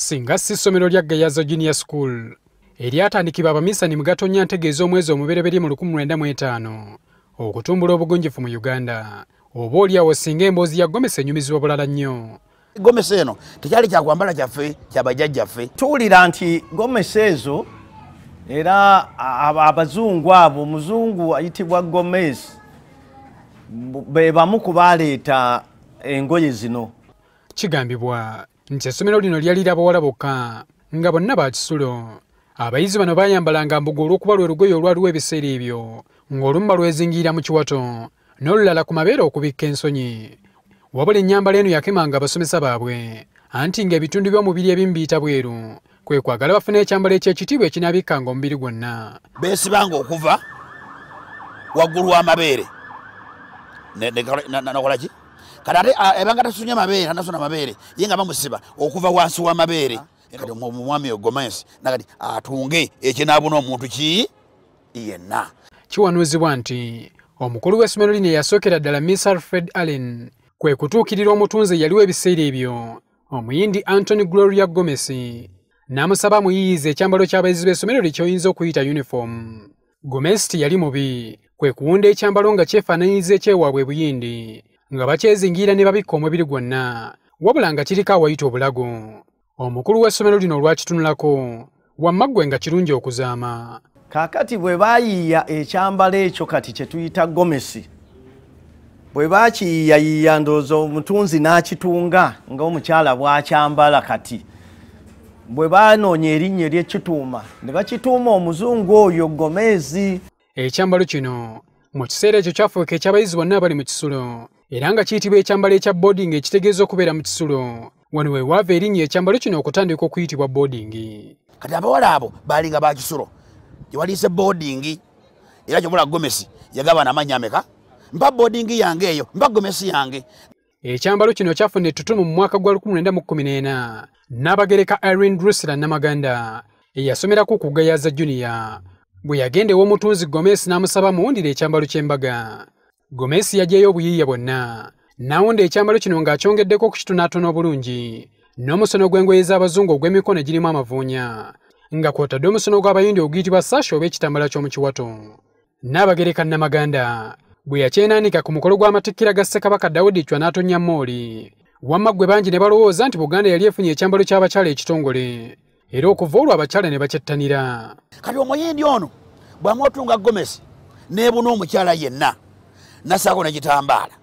Singa si ssomero lya Gayaza Junior School eryatandikibwa abamisani mu Gatonnya ntegeeza omwezi omubereberye mu 1905 okutumbula obugunjufu mu Uganda. Oba oliawo singa emboozi ya Gomesi enyumizibwa bulala nnyo. Gomesi eno tekyali kyakwambala kyaffe kyabajjajjaffe. Tuwulira nti Gomesi ezo era abazungu abo omuzungu ayitibwa Gomesi be bamu ku baleeta engoye zino. Kigambibwa nti essomero lino lyalira abawala bokka nga bonna ba kisulo. Abayizi bano bayambalanga mbugo olw'okuba lwe lugoye olwaliwo ebiseera ebyo ng'olumu balwezingiira mu kiwato n'olulala ku mabeere okubikka ensonyi. Wabula ennyambala eno yakemanga abasomesa baabwe anti ng'ebitundu by'omubiri ebimu biyita bweru kwe kwagala bafune ekyambalo eky'ekitiibwa ekinaabikkanga omubiri gwonna. Beesibanga okuva waggulu w'amabeere nakola ki kati ate ebanga tasunya amabeere anasona amabeere ye nga bamusiba okuva wansi w'amabeere kati omwami Gomesi nakati atunge ekinaabuna omuntu ki yenna. Kiwanuuzibwa nti omukulu w'essomero lino eyasookera ddala Miss Alfred Allen kwe kutuukirira omutunzi yaliwo ebiseera ebyo omuyindi Anthony Gloria Gomesi n'amusaba amuyiyize ekyambalo ky'abayizi b'essomero likyoyinza okuyita uniform. Gomesi yali mubi kwe kuwunda ekyambalo nga kyefaananyiza ekyewaabwe buyindi nga bakyezingiira ne babikka omubiri gwonna wabula nga kiriko awayita obulago. Omukulu w'essomero lino olwakitunulako wamma ggwe nga kirungi okuzaama. Kaakati bwe baayiiya ekyambalo ekyo kati kye tuyita Gomesi bwe baakiyiiyayiiya ndowooza omutunzi n'akitunga ng'omukyala bw'akyambala kati bwe baanoonya erinnya ery'ekituuma ne bakituuma omuzungu oyo Gomesi. Ekyambalo kino mu kiseera ekyo kyafuuka eky'abayizi bonna abali mu kisulo era nga kiyitibwa ekyambalo ekya boarding ekitegeeza okubeera mu kisulo. Wano we waava erinnya ekyambalo kino okutandika okuyitibwa boarding. Kati abawala abo baalinga ba kisulo gye waliise boarding era kyobula Gomesi yagaba n'amannya ameka mpa boarding yange eyo mpa Gomesi yange. Ekyambalo kino kyafuna ettutumu mu mwaka gwa 1914 n'abagereka Irene Drusilla Namaganda eyasomerako ku Gayaza Junior bwe yagenda ew'omutunzi Gomesi n'amusaba muwundire ekyambalo ky'embaga. Gomesi yaggyeyo obuyiiya bwonna n'awunda ekyambalo kino ng'akyongeddeko okukitonaatona obulungi n'omusono gw'engoye z'abazungu ogw'emikono egirimu amavuunya nga kw'otadde omusono gw'abayindi oguyitibwa sashi oba ekitambala ky'omu kiwato. N'abagereka Namaganda bwe yakyenaanika ku mukolo gw'amatikkira ga Ssekabaka Daudi Chwa n'atonnya Mooli wamma ggwe bangi ne balowooza nti Buganda yali efunye ekyambalo ky'abakyala ekitongole era okuva olwo abakyala ne bakyettanira. Kati omuyindi ono bw'amwotunga Gomesi n'ebuna omukyala yenna n'assaako n'ekitambaala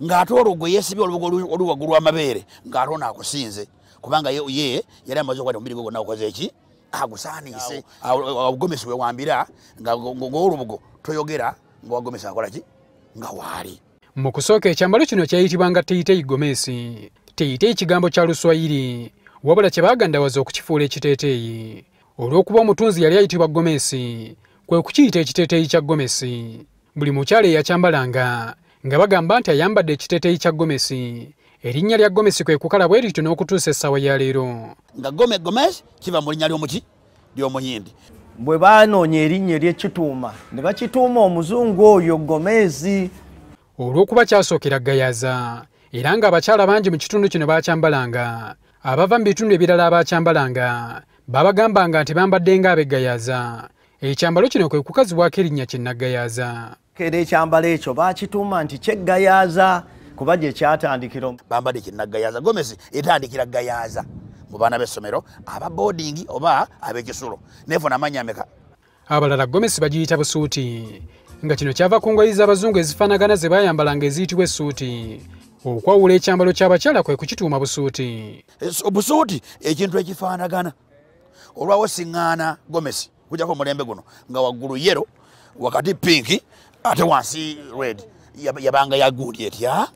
ng'ate olwo gwe yeesibye olubugo oluwaggulu w'amabeere ng'ate ono akusinze kubanga ye yali amaze okukwata omubiri gwe gwonna agukoze eki agusaaniise. Gomesi we wambira ng'olubugo toyogera ng'owa Gomesi akola ki nga waali. Mu kusooka ekyambalo kino kyayitibwanga Teiteyi Gomesi. Teiteyi kigambo kya Luswayiri wabula kye baagandawaza okukifuula ekiteeteeyi. Olw'okuba omutunzi yali ayitibwa Gomesi kwe kukiyita ekiteeteeyi kya Gomesi. Buli mukyala eyakyambalanga nga bagamba nti ayambadde ekiteeteeyi kya Gomesi. Erinnya lya Gomesi kwe kukala bwe lityo n'okutuusa essaawa ya leero. Nga Gomesi kiva mu linnya ly'omuki ly'omuyindi. Bwe baanoonya erinnya ery'ekituuma ne bakituuma omuzungu oyo Gomesi. Olw'okuba kyasookera Gayaza era ng'abakyala bangi mu kitundu kino baakyambalanga. Abava mu bitundu ebirala abaakyambalanga babagambanga nti bambadde ng'ab'e Gayaza. Ekyambalo kino kwe kukazibwako erinnya Kinnagayaza. Era ekyambalo ekyo baakituuma nti ky'Egayaza kuba gye kyatandikira. Bambadde Kinnagayaza. Gomesi etandikira Gayaza mu baana b'essomero aba boarding oba ab'ekisulo neefuna amannya ameka. Abalala Gomesi bagiyita busuuti nga kino kyava ku ngoye z'abazungu ezifaanagana ze baayambalanga eziyitibwa essuuti. Okwawula ekyambalo ky'abakyala kwe kukituuma busuuti. Busuuti ekintu ekifaanagana olwawo siŋŋaana Gomesi kujjako omulembe guno nga waggulu yero wakati pinki ate wansi red yabanga yagundi etya.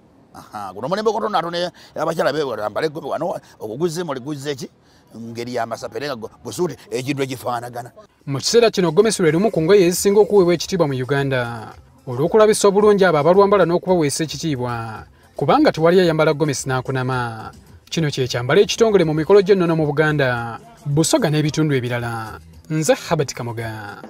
Guno omulembe gotonaatone abakyala bambale wano okuguze muliguze ki ngeri y'amasapere nga busuuti ekintu ekifaanagana. Mu kiseera kino Gomesi lwe lumu ku ngoye ezisinga okuweebwa ekitiibwa mu Uganda olw'okulabisa obulungi abo abalwambala n'okubaweesa ekitiibwa kubanga tewali ayambala Gomesi n'akunama. Kino kyekyambalo ekitongole mu mikolo gy'ennono mu Buganda, Busoga n'ebitundu ebirala. Nze Habert Kamoga.